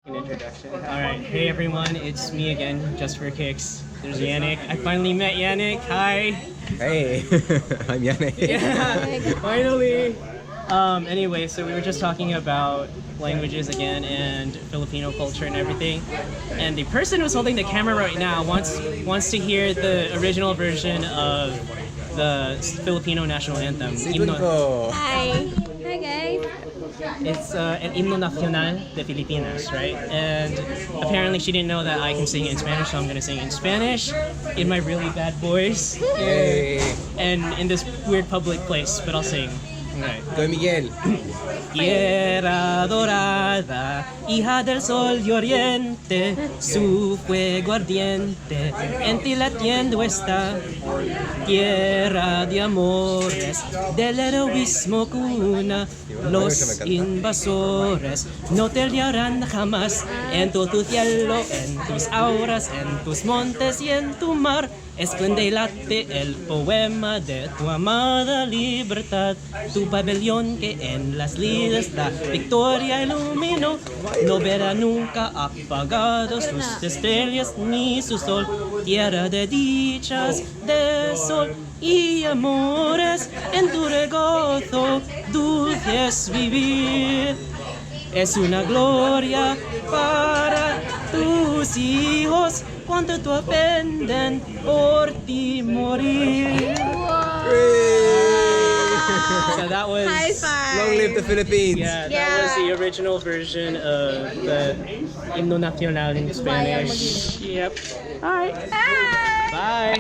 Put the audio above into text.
An introduction. Alright, hey everyone, it's me again, just for kicks. There's Yannick. I finally met Yannick. Hi. Hey, I'm Yannick. Yeah, finally. Anyway, so we were just talking about languages again and Filipino culture and everything. And the person who's holding the camera right now wants to hear the original version of the Filipino national anthem. Hi. Hi guys. It's an Himno Nacional Filipino, right? And apparently she didn't know that I can sing in Spanish, so I'm gonna sing in Spanish in my really bad voice. Hey. And in this weird public place, but I'll sing. Alright. Camiguin. Tierra dorada, hija del sol y oriente, su fuego ardiente, en ti latiendo está. Tierra de amores, del heroísmo cuna, los invasores no te hallarán jamás. En todo tu cielo, en tus auras, en tus montes y en tu mar, esplende y late el poema de tu amada libertad. Tu pabellón que en las lides la victoria iluminó, no verá nunca apagados sus estrellas ni su sol. Tierra de dichas, de sol y amores, en tu regozo dulce es vivir. Es una gloria para tus hijos cuando tú aprendan por ti morir. So that was High five. Long live the Philippines. yeah, that was the original version of the Himno Nacional in Spanish. Yep. All right. Bye. Bye.